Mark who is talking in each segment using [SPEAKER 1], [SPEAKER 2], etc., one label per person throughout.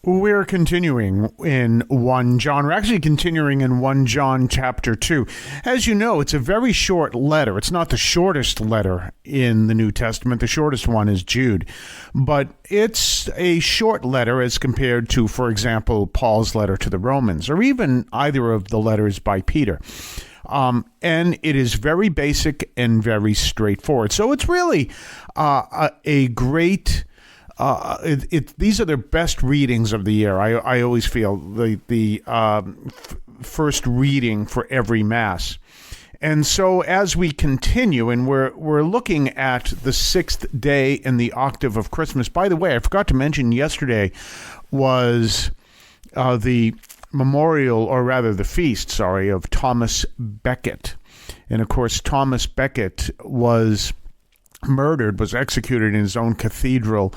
[SPEAKER 1] We're continuing in 1 John. We're actually continuing in 1 John chapter 2. As you know, it's a very short letter. It's not the shortest letter in the New Testament. The shortest one is Jude. But it's a short letter as compared to, for example, Paul's letter to the Romans, or even either of the letters by Peter. And it is very basic and very straightforward. So it's really a great... these are the best readings of the year. I always feel the first reading for every Mass. And so as we continue, and we're looking at the sixth day in the octave of Christmas. By the way, I forgot to mention yesterday was the memorial, or rather the feast, of Thomas Becket. And of course, Thomas Becket was executed in his own cathedral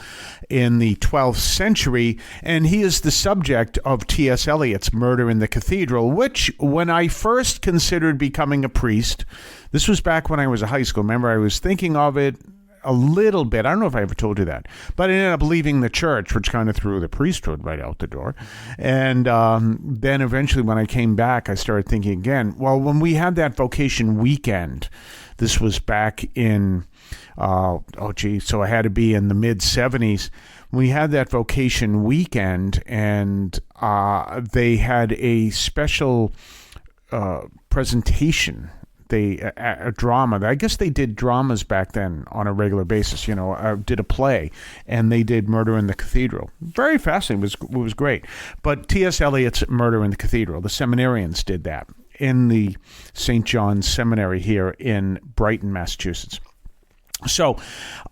[SPEAKER 1] in the 12th century, and he is the subject of T.S. Eliot's Murder in the Cathedral, which, when I first considered becoming a priest, this was back when I was in high school. Remember, I was thinking of it a little bit. I don't know if I ever told you that, but I ended up leaving the church, which kind of threw the priesthood right out the door. And then eventually when I came back, I started thinking again, well, when we had that vocation weekend, this was back in, so I had to be in the mid-'70s. We had that vocation weekend, and they had a special presentation. A drama. I guess they did dramas back then on a regular basis, did a play, and they did Murder in the Cathedral. Very fascinating. It was great. But T.S. Eliot's Murder in the Cathedral, the seminarians did that in the St. John's Seminary here in Brighton, Massachusetts. So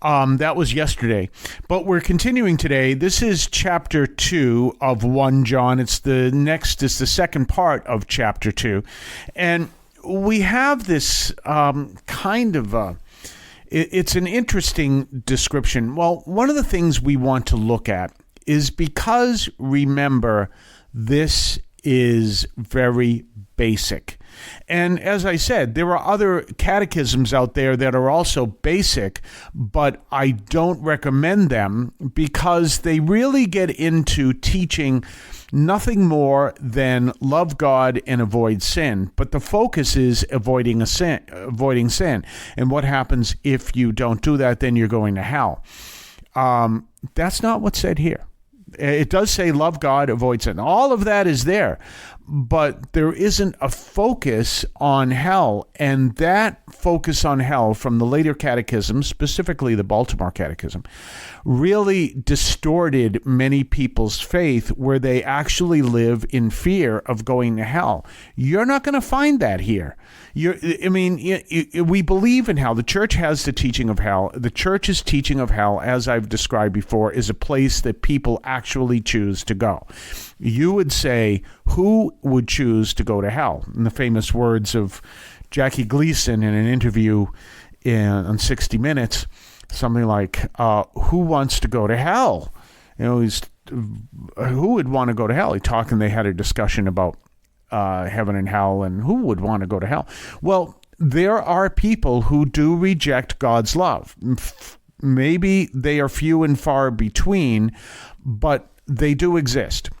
[SPEAKER 1] that was yesterday, but we're continuing today. This is chapter 2 of 1 John. It's the second part of chapter 2. And we have this it's an interesting description. Well, one of the things we want to look at is, because, remember, this is very basic. And as I said, there are other catechisms out there that are also basic, but I don't recommend them because they really get into teaching nothing more than love God and avoid sin. But the focus is avoiding sin. And what happens if you don't do that? Then you're going to hell. That's not what's said here. It does say love God, avoid sin. All of that is there, but there isn't a focus on hell. And that focus on hell from the later catechisms, specifically the Baltimore Catechism, really distorted many people's faith, where they actually live in fear of going to hell. You're not going to find that here. We believe in hell. The church has the teaching of hell. The church's teaching of hell, as I've described before, is a place that people actually choose to go. You would say, who would choose to go to hell? In the famous words of Jackie Gleason in an interview on 60 Minutes, something like, who wants to go to hell? Who would want to go to hell? They had a discussion about heaven and hell, and who would want to go to hell? Well, there are people who do reject God's love. Maybe they are few and far between, but they do exist.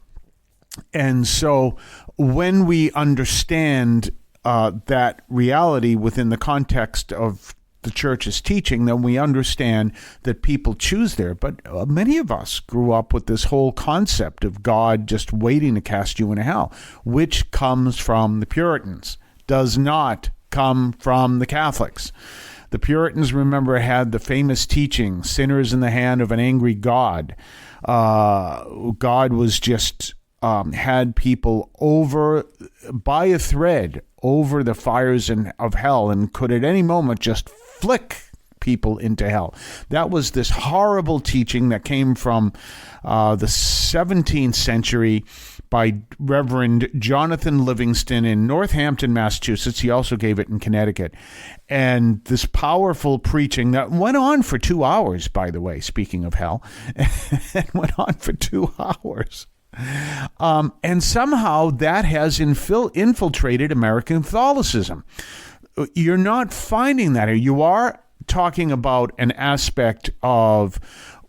[SPEAKER 1] And so when we understand that reality within the context of the church's teaching, then we understand that people choose there. But many of us grew up with this whole concept of God just waiting to cast you into hell, which comes from the Puritans, does not come from the Catholics. The Puritans, remember, had the famous teaching, sinners in the hand of an angry God. God was just had people over by a thread over the fires of hell, and could at any moment just flick people into hell. That was this horrible teaching that came from the 17th century by Reverend Jonathan Livingston in Northampton, Massachusetts. He also gave it in Connecticut. And this powerful preaching that went on for 2 hours, by the way, speaking of hell, it went on for 2 hours. And somehow that has infiltrated American Catholicism. You're not finding that here. You are talking about an aspect of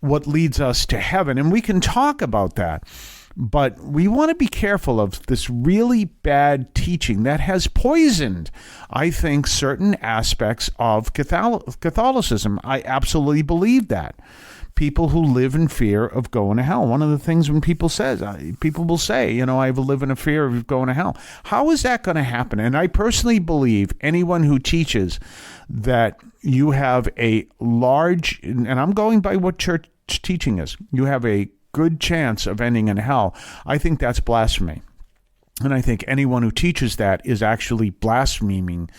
[SPEAKER 1] what leads us to heaven, and we can talk about that. But we want to be careful of this really bad teaching that has poisoned, I think, certain aspects of Catholicism. I absolutely believe that. People who live in fear of going to hell. One of the things when people will say, I live in a fear of going to hell. How is that going to happen? And I personally believe anyone who teaches that you have a large, and I'm going by what church teaching is, you have a good chance of ending in hell. I think that's blasphemy. And I think anyone who teaches that is actually blaspheming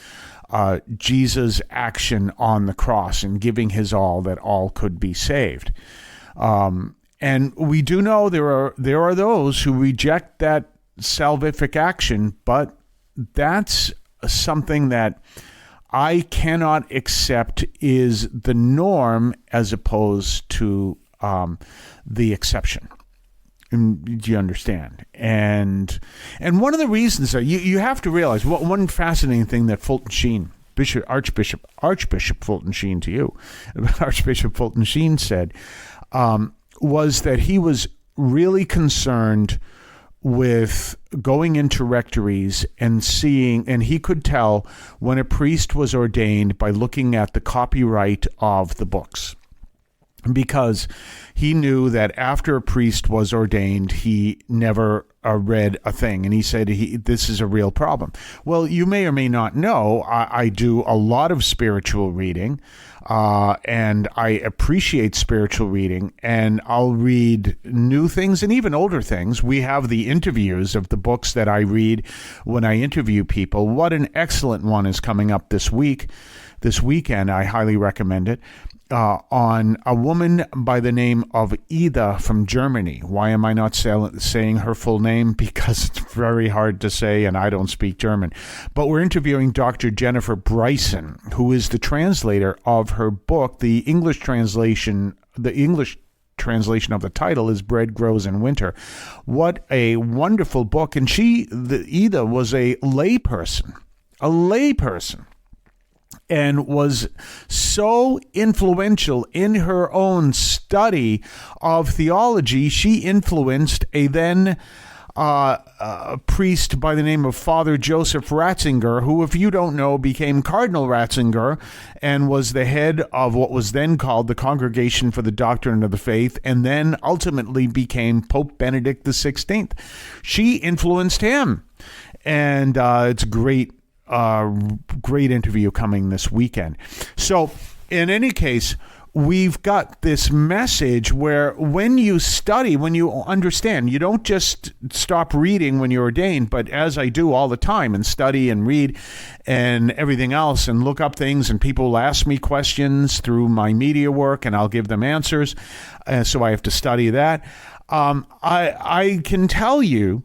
[SPEAKER 1] Jesus' action on the cross and giving his all that all could be saved. And we do know there are those who reject that salvific action, but that's something that I cannot accept is the norm as opposed to the exception. Do you understand? And one of the reasons that you have to realize one fascinating thing that Fulton Sheen, Archbishop Fulton Sheen to you, Archbishop Fulton Sheen said, was that he was really concerned with going into rectories and seeing, and he could tell when a priest was ordained by looking at the copyright of the books. Because he knew that after a priest was ordained, he never read a thing. And he said, this is a real problem. Well, you may or may not know, I do a lot of spiritual reading, and I appreciate spiritual reading, and I'll read new things and even older things. We have the interviews of the books that I read when I interview people. What an excellent one is coming up this weekend. I highly recommend it. On a woman by the name of Ida from Germany. Why am I not saying her full name? Because it's very hard to say and I don't speak German. But we're interviewing Dr. Jennifer Bryson, who is the translator of her book. The English translation of the title is Bread Grows in Winter. What a wonderful book. And Ida was a layperson. And was so influential in her own study of theology, she influenced a then priest by the name of Father Joseph Ratzinger, who, if you don't know, became Cardinal Ratzinger and was the head of what was then called the Congregation for the Doctrine of the Faith, and then ultimately became Pope Benedict XVI. She influenced him, and it's great interview coming this weekend. So in any case, we've got this message where when you study, when you understand, you don't just stop reading when you're ordained, but as I do all the time and study and read and everything else and look up things, and people will ask me questions through my media work and I'll give them answers. So I have to study that. I can tell you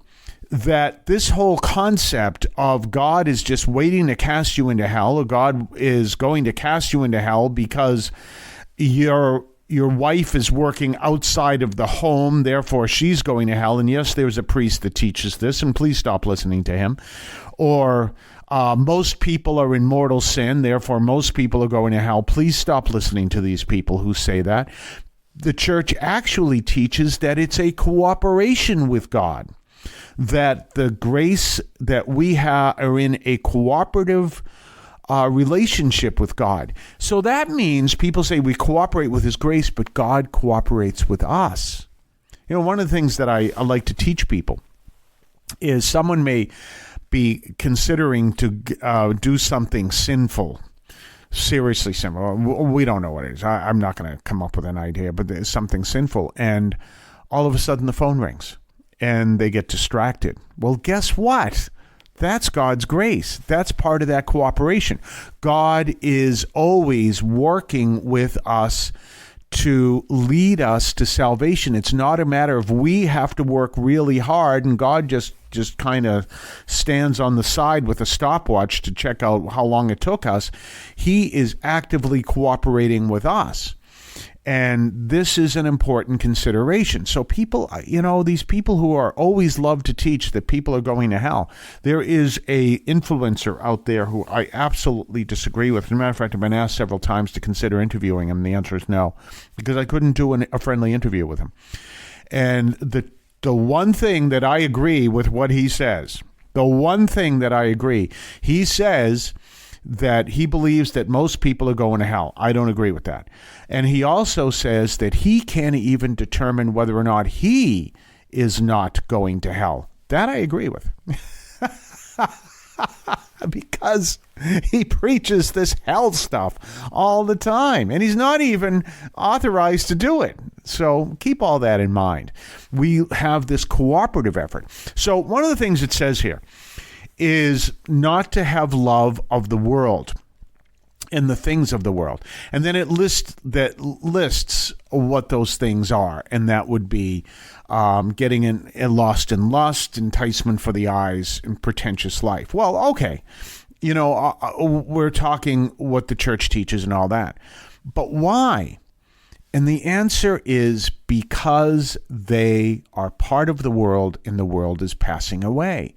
[SPEAKER 1] that this whole concept of God is just waiting to cast you into hell, or God is going to cast you into hell because your wife is working outside of the home, therefore she's going to hell. And yes, there's a priest that teaches this, and please stop listening to him. Or most people are in mortal sin, therefore most people are going to hell. Please stop listening to these people who say that. The church actually teaches that it's a cooperation with God, that the grace that we have are in a cooperative relationship with God. So that means people say we cooperate with his grace, but God cooperates with us. One of the things that I like to teach people is someone may be considering to do something sinful, seriously sinful. We don't know what it is. I'm not going to come up with an idea, but there's something sinful. And all of a sudden the phone rings. And they get distracted. Well, guess what? That's God's grace. That's part of that cooperation. God is always working with us to lead us to salvation. It's not a matter of we have to work really hard and God just kind of stands on the side with a stopwatch to check out how long it took us. He is actively cooperating with us. And this is an important consideration. So people, these people who are always love to teach that people are going to hell, there is a influencer out there who I absolutely disagree with. As a matter of fact, I've been asked several times to consider interviewing him. The answer is no, because I couldn't do a friendly interview with him. And the the one thing that I agree with what he says, the one thing that I agree, he says that he believes that most people are going to hell. I don't agree with that. And he also says that he can't even determine whether or not he is not going to hell. That I agree with. Because he preaches this hell stuff all the time, and he's not even authorized to do it. So keep all that in mind. We have this cooperative effort. So one of the things it says here is not to have love of the world and the things of the world. And then it lists what those things are, and that would be getting lost in lust, enticement for the eyes, and pretentious life. Well, okay, we're talking what the church teaches and all that. But why? And the answer is because they are part of the world and the world is passing away.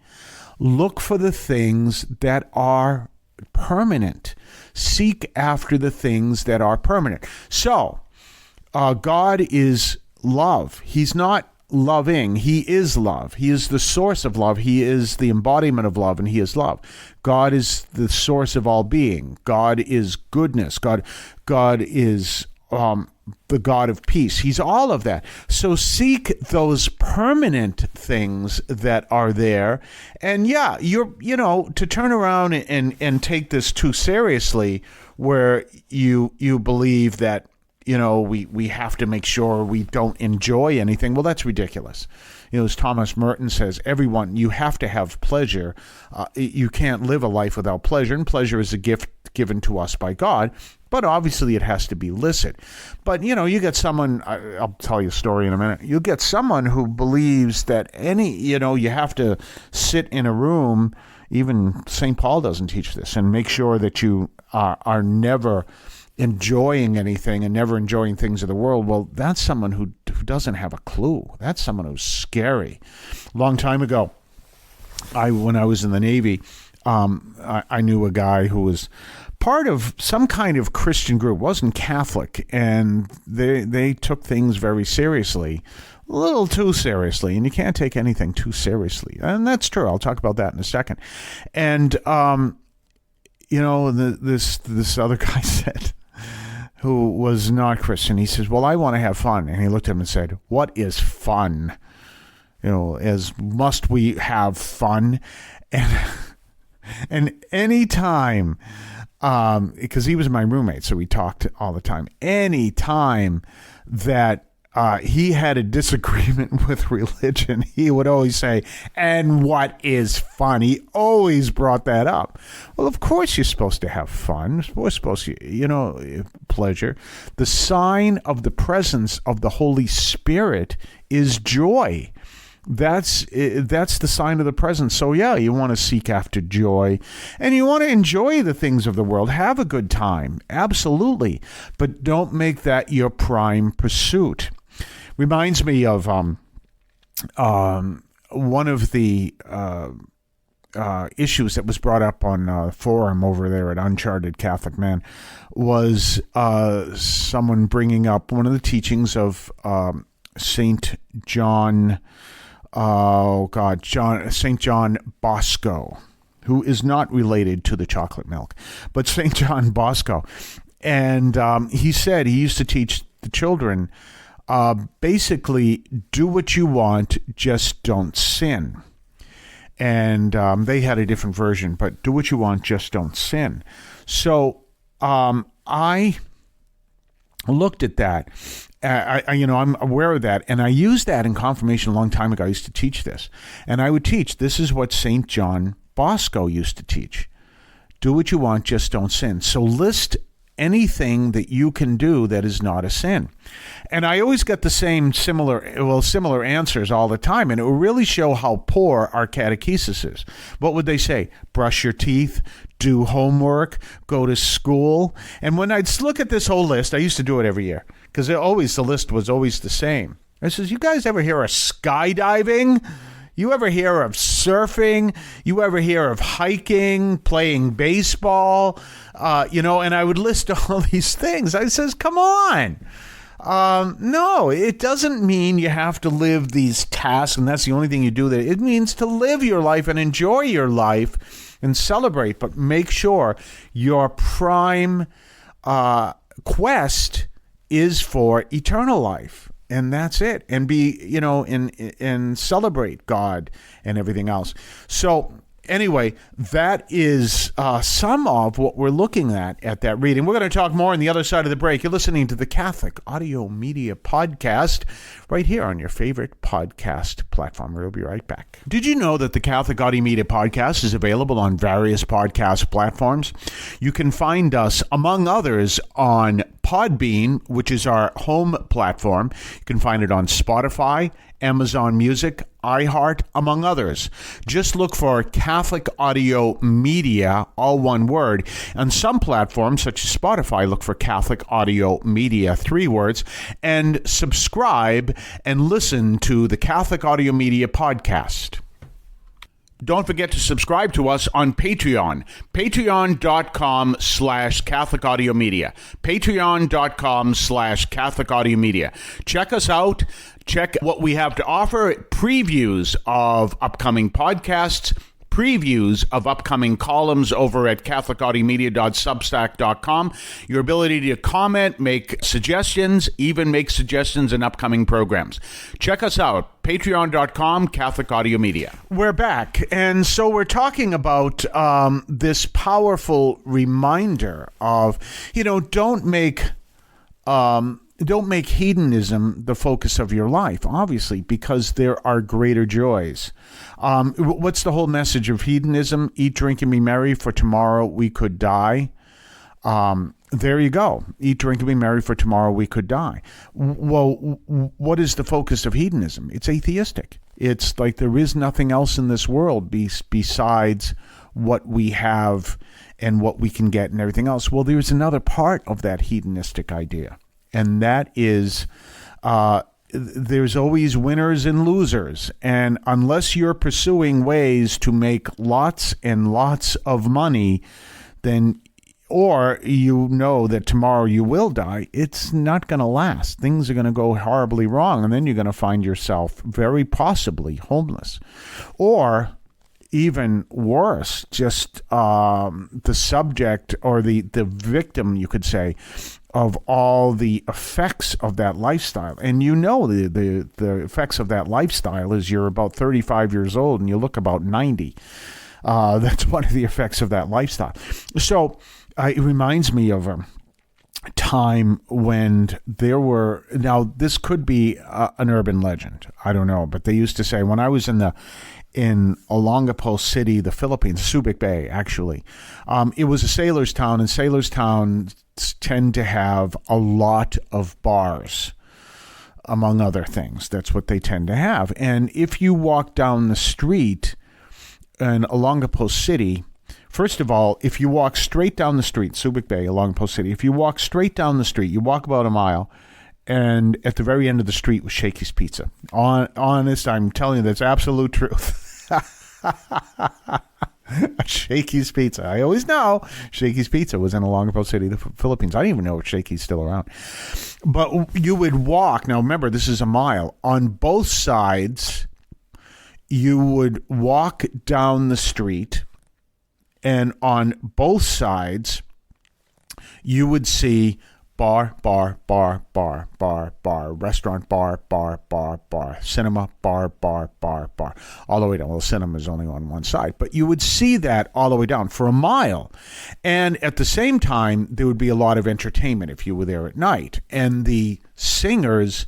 [SPEAKER 1] Look for the things that are permanent. Seek after the things that are permanent. So, God is love. He's not loving. He is love. He is the source of love. He is the embodiment of love, and he is love. God is the source of all being. God is goodness. God is the God of peace. He's all of that. So seek those permanent things that are there. And yeah, to turn around and take this too seriously, where you believe that, we have to make sure we don't enjoy anything. Well, that's ridiculous. As Thomas Merton says, everyone, you have to have pleasure. You can't live a life without pleasure, and pleasure is a gift given to us by God. But obviously it has to be licit. But, you get someone, I'll tell you a story in a minute. You get someone who believes that you have to sit in a room, even St. Paul doesn't teach this, and make sure that you are never enjoying anything and never enjoying things of the world. Well, that's someone who doesn't have a clue. That's someone who's scary. A long time ago, when I was in the Navy, I knew a guy who was part of some kind of Christian group, wasn't Catholic, and they took things very seriously, a little too seriously, and you can't take anything too seriously. And that's true. I'll talk about that in a second. And, this other guy said, who was not Christian, he says, well, I want to have fun. And he looked at him and said, what is fun? As must we have fun? And any time, because he was my roommate, so we talked all the time. Any time that he had a disagreement with religion, he would always say, and what is fun? He always brought that up. Well, of course you're supposed to have fun. We're supposed to, pleasure. The sign of the presence of the Holy Spirit is joy. That's the sign of the presence. So yeah, you want to seek after joy, and you want to enjoy the things of the world. Have a good time, absolutely, but don't make that your prime pursuit. Reminds me of one of the issues that was brought up on forum over there at Uncharted Catholic Man was someone bringing up one of the teachings of Saint John. St. John Bosco, who is not related to the chocolate milk, but St. John Bosco. And he said he used to teach the children, basically, do what you want, just don't sin. And they had a different version, but do what you want, just don't sin. So I looked at that. I'm aware of that, and I used that in confirmation a long time ago. I used to teach this, and I would teach, this is what St. John Bosco used to teach. Do what you want, just don't sin. So list anything that you can do that is not a sin. And I always get the similar answers all the time, and it will really show how poor our catechesis is. What would they say? Brush your teeth, do homework, go to school. And when I'd look at this whole list, I used to do it every year, because the list was always the same. I says, you guys ever hear of skydiving? You ever hear of surfing? You ever hear of hiking, playing baseball? And I would list all these things. I says, come on. No, it doesn't mean you have to live these tasks and that's the only thing you do there. It means to live your life and enjoy your life and celebrate, but make sure your prime quest is for eternal life. And that's it. And be, and celebrate God and everything else. So anyway, that is some of what we're looking at that reading. We're going to talk more on the other side of the break. You're listening to the Catholic Audio Media Podcast right here on your favorite podcast platform. We'll be right back. Did you know that the Catholic Audio Media Podcast is available on various podcast platforms? You can find us, among others, on Podbean, which is our home platform. You can find it on Spotify, Amazon Music, iHeart, among others. Just look for Catholic Audio Media, all one word. On some platforms, such as Spotify, look for Catholic Audio Media, 3 words, and subscribe and listen to the Catholic Audio Media Podcast. Don't forget to subscribe to us on Patreon. Patreon.com/Catholic Audio Media. Patreon.com/Catholic Audio Media. Check us out. Check what we have to offer. Previews of upcoming podcasts. Previews of upcoming columns over at catholicaudiomedia.substack.com. Your ability to comment, make suggestions, even make suggestions in upcoming programs. Check us out, patreon.com, Catholic Audio Media. We're back, and so we're talking about this powerful reminder of, don't make hedonism the focus of your life, obviously, because there are greater joys. What's the whole message of hedonism? Eat, drink, and be merry, for tomorrow we could die. There you go. Eat, drink, and be merry, for tomorrow we could die. Well, what is the focus of hedonism? It's atheistic. It's like there is nothing else in this world besides what we have and what we can get and everything else. Well, there's another part of that hedonistic idea. And that is, there's always winners and losers. And unless you're pursuing ways to make lots and lots of money, then, or that tomorrow you will die, it's not going to last. Things are going to go horribly wrong. And then you're going to find yourself very possibly homeless. Or even worse, just the subject or the victim, you could say, of all the effects of that lifestyle. And the effects of that lifestyle is you're about 35 years old and you look about 90. That's one of the effects of that lifestyle. So it reminds me of a time when there were, now this could be an urban legend, I don't know, but they used to say when I was in Olongapo City, the Philippines, Subic Bay, actually. It was a sailor's town, and sailors' towns tend to have a lot of bars, among other things. That's what they tend to have. And if you walk down the street in Olongapo City, first of all, if you walk straight down the street, Subic Bay, Olongapo City, if you walk straight down the street, you walk about a mile, and at the very end of the street was Shakey's Pizza. Honest, I'm telling you, that's absolute truth. Shakey's Pizza. I always know Shakey's Pizza was in Olongapo City, the Philippines. I didn't even know if Shakey's still around. But you would walk. Now, remember, this is a mile. On both sides, you would walk down the street, and on both sides, you would see bar, restaurant, bar, cinema, bar, all the way down. Well, cinema is only on one side, but you would see that all the way down for a mile. And at the same time, there would be a lot of entertainment if you were there at night. And the singers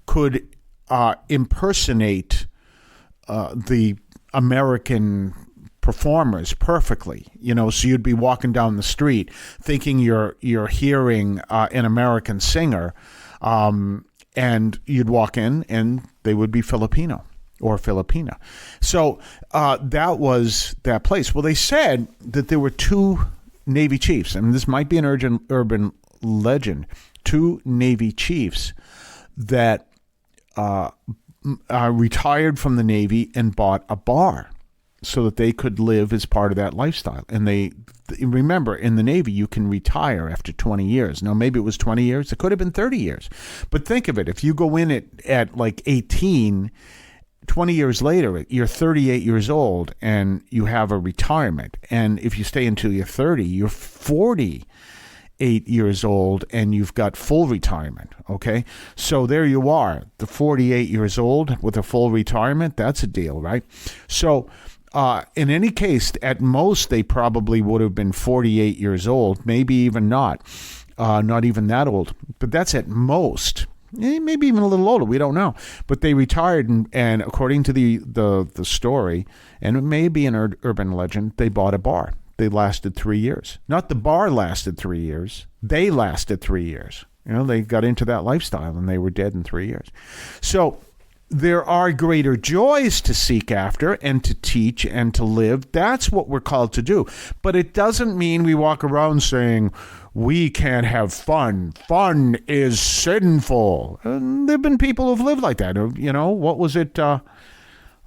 [SPEAKER 1] could impersonate the American performers perfectly, so you'd be walking down the street thinking you're hearing an American singer, and you'd walk in and they would be Filipino or Filipina. So that was that place. Well, they said that there were 2 Navy chiefs, and this might be an urban legend, 2 Navy chiefs that retired from the Navy and bought a bar. so that they could live as part of that lifestyle. And they remember, in the Navy, you can retire after 20 years. Now, maybe it was 20 years. It could have been 30 years. But think of it. If you go in at like 18, 20 years later, you're 38 years old and you have a retirement. And if you stay until you're 30, you're 48 years old and you've got full retirement. Okay. So there you are, the 48 years old with a full retirement. That's a deal, right? So, in any case, at most, they probably would have been 48 years old, maybe even not even that old. But that's at most. Maybe even a little older. We don't know. But they retired, and according to the story, and it may be an urban legend, they bought a bar. They lasted 3 years. Not the bar lasted 3 years. They lasted 3 years. They got into that lifestyle, and they were dead in 3 years. So there are greater joys to seek after and to teach and to live. That's what we're called to do. But it doesn't mean we walk around saying we can't have fun. Fun is sinful. And there have been people who've lived like that. What was it? Let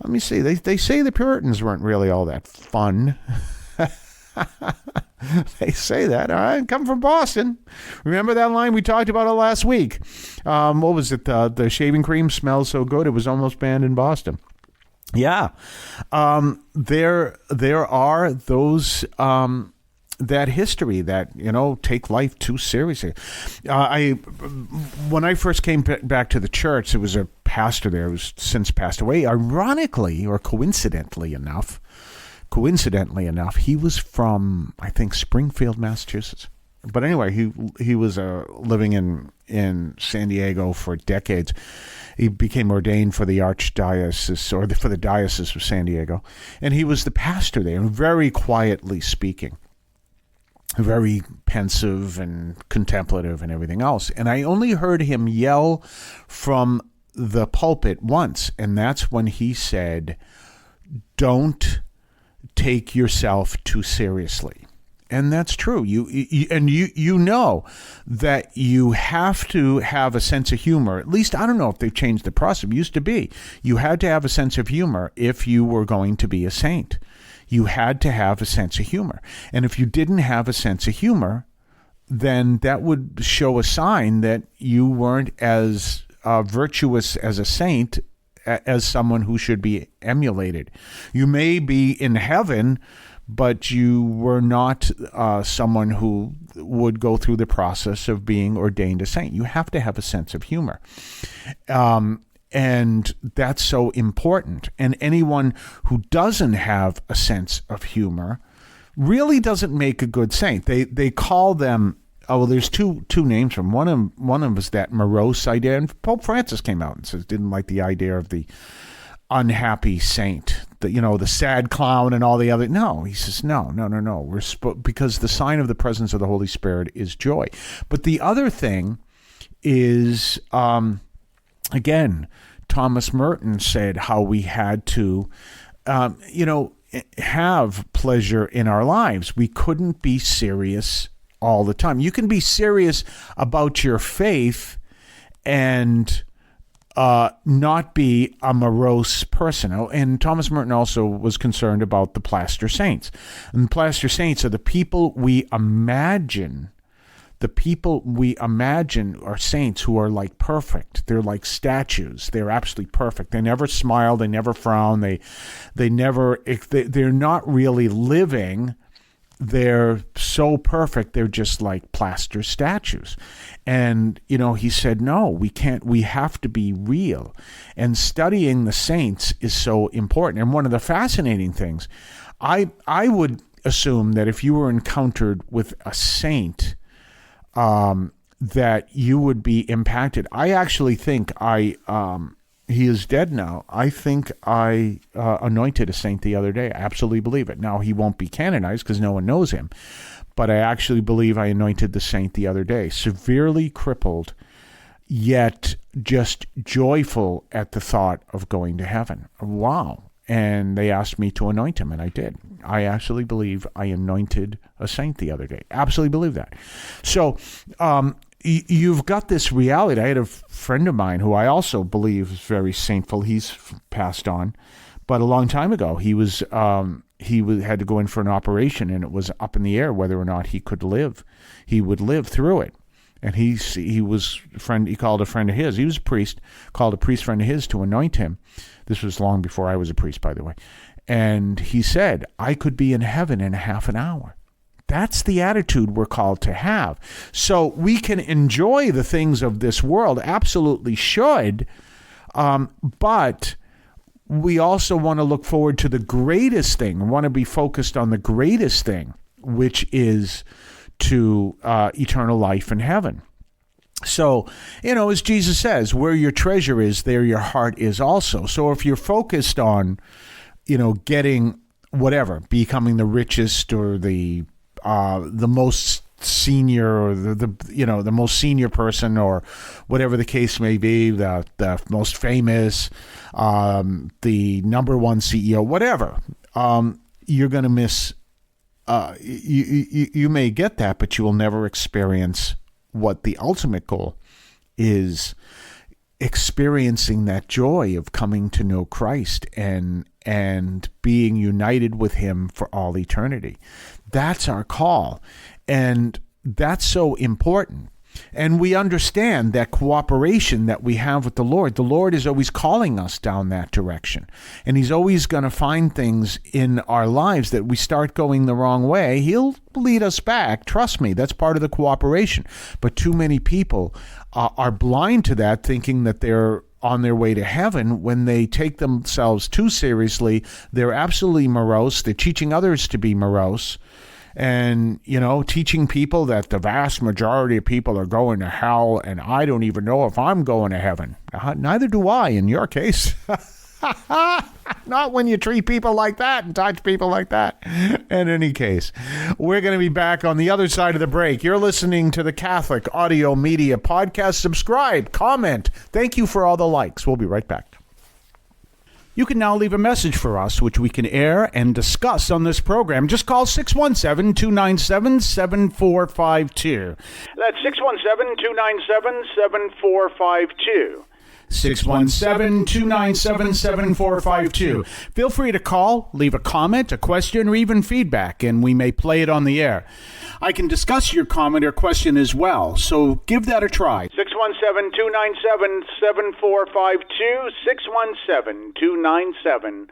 [SPEAKER 1] me see. They say the Puritans weren't really all that fun. They say that. I come from Boston. Remember that line? We talked about it last week. What was it? The shaving cream smells so good it was almost banned in Boston. Yeah. There are those that history that, take life too seriously. When I first came back to the church, there was a pastor there who's since passed away. Ironically, or coincidentally enough, he was from, I think, Springfield, Massachusetts. But anyway, he was living in San Diego for decades. He became ordained for the archdiocese, or for the diocese of San Diego. And he was the pastor there, very quietly speaking. Very pensive and contemplative and everything else. And I only heard him yell from the pulpit once, and that's when he said, "Don't take yourself too seriously." And that's true. You know that you have to have a sense of humor. At least, I don't know if they've changed the process. It used to be you had to have a sense of humor if you were going to be a saint. You had to have a sense of humor. And if you didn't have a sense of humor, then that would show a sign that you weren't as virtuous as a saint as someone who should be emulated. You may be in heaven, but you were not someone who would go through the process of being ordained a saint. You have to have a sense of humor. And that's so important. And anyone who doesn't have a sense of humor really doesn't make a good saint. They call them, there's two names from one of them was that morose idea. And Pope Francis came out and says didn't like the idea of the unhappy saint, the sad clown and all the other. No, he says no. Because the sign of the presence of the Holy Spirit is joy. But the other thing is, again, Thomas Merton said how we had to, have pleasure in our lives. We couldn't be serious all the time. You can be serious about your faith and not be a morose person. And Thomas Merton also was concerned about the plaster saints. And the plaster saints are the people we imagine. The people we imagine are saints who are like perfect. They're like statues. They're absolutely perfect. They never smile. They never frown. They're not really living. They're so perfect. They're just like plaster statues. And, he said, no, we can't. We have to be real. And studying the saints is so important. And one of the fascinating things, I would assume that if you were encountered with a saint, that you would be impacted. I actually think he is dead now. I think I anointed a saint the other day. I absolutely believe it. Now, he won't be canonized because no one knows him, but I actually believe I anointed the saint the other day. Severely crippled, yet just joyful at the thought of going to heaven. Wow. And they asked me to anoint him, and I did. I actually believe I anointed a saint the other day. Absolutely believe that. So you've got this reality. I had a friend of mine who I also believe is very saintful. He's passed on. But a long time ago, had to go in for an operation, and it was up in the air whether or not he could live. He would live through it. And he called a friend of his. He was a priest, called a priest friend of his to anoint him. This was long before I was a priest, by the way. And he said, I could be in heaven in half an hour. That's the attitude we're called to have. So we can enjoy the things of this world, absolutely should, but we also want to look forward to the greatest thing, want to be focused on the greatest thing, which is to eternal life in heaven. So, as Jesus says, where your treasure is, there your heart is also. So if you're focused on, getting whatever, becoming the richest or the most senior, or the most senior person, or whatever the case may be, the most famous, the number one CEO, whatever, you're going to miss. You may get that, but you will never experience what the ultimate goal is: experiencing that joy of coming to know Christ and being united with him for all eternity. That's our call. And that's so important. And we understand that cooperation that we have with the Lord is always calling us down that direction. And he's always going to find things in our lives that we start going the wrong way. He'll lead us back. Trust me, that's part of the cooperation. But too many people are blind to that, thinking that they're on their way to heaven. When they take themselves too seriously, they're absolutely morose. They're teaching others to be morose. And, teaching people that the vast majority of people are going to hell, and I don't even know if I'm going to heaven. Neither do I, in your case. Not when you treat people like that and touch people like that. In any case, we're going to be back on the other side of the break. You're listening to the Catholic Audio Media Podcast. Subscribe, comment. Thank you for all the likes. We'll be right back. You can now leave a message for us, which we can air and discuss on this program. Just call 617-297-7452. That's 617-297-7452. 617-297-7452. Feel free to call, leave a comment, a question, or even feedback, and we may play it on the air. I can discuss your comment or question as well, so give that a try. 617-297-7452, 617-297-7452.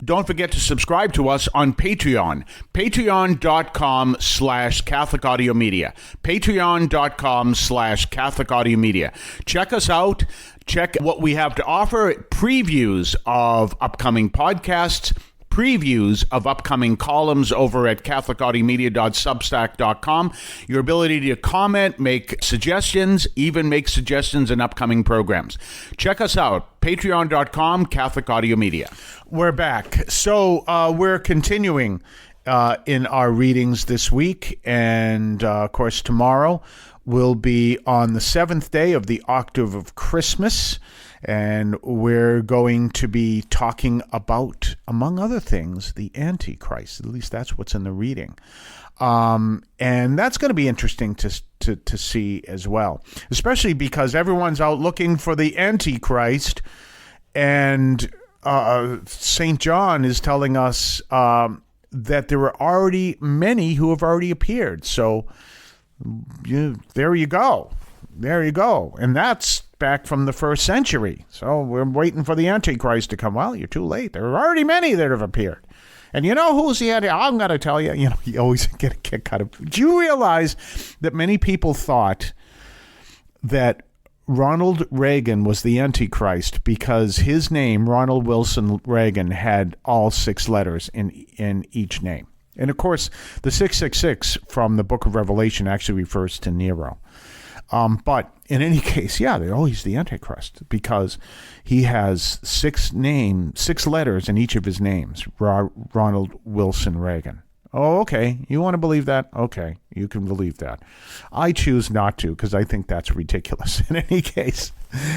[SPEAKER 1] Don't forget to subscribe to us on Patreon. Patreon.com/Catholic Audio Media. Patreon.com/Catholic Audio Media. Check us out. Check what we have to offer. Previews of upcoming podcasts. Previews of upcoming columns over at catholicaudiomedia.substack.com. Your ability to comment, make suggestions, even make suggestions in upcoming programs. Check us out, patreon.com, Catholic Audio Media. We're back. So we're continuing in our readings this week, and of course tomorrow will be on the 7th day of the octave of Christmas. And we're going to be talking about, among other things, the Antichrist. At least that's what's in the reading. And that's going to be interesting to see as well, especially because everyone's out looking for the Antichrist. And St. John is telling us that there are already many who have already appeared. So there you go. There you go. And that's back from the 1st century. So we're waiting for the Antichrist to come. Well, you're too late. There are already many that have appeared. And you know who's the Antichrist? I'm going to tell you, you always get a kick out of it. Do you realize that many people thought that Ronald Reagan was the Antichrist because his name, Ronald Wilson Reagan, had all 6 letters in each name? And of course, the 666 from the book of Revelation actually refers to Nero. But in any case, he's the Antichrist because he has 6 letters in each of his names. Ronald Wilson Reagan. Oh, okay. You want to believe that? Okay, you can believe that. I choose not to because I think that's ridiculous. In any case,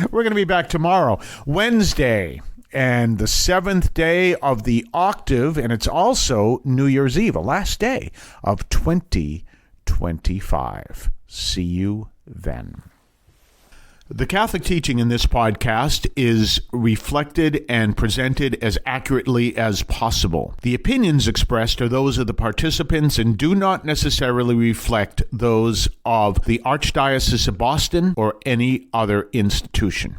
[SPEAKER 1] we're going to be back tomorrow, Wednesday, and the 7th day of the octave, and it's also New Year's Eve, the last day of 2025. See you then. The Catholic teaching in this podcast is reflected and presented as accurately as possible. The opinions expressed are those of the participants and do not necessarily reflect those of the Archdiocese of Boston or any other institution.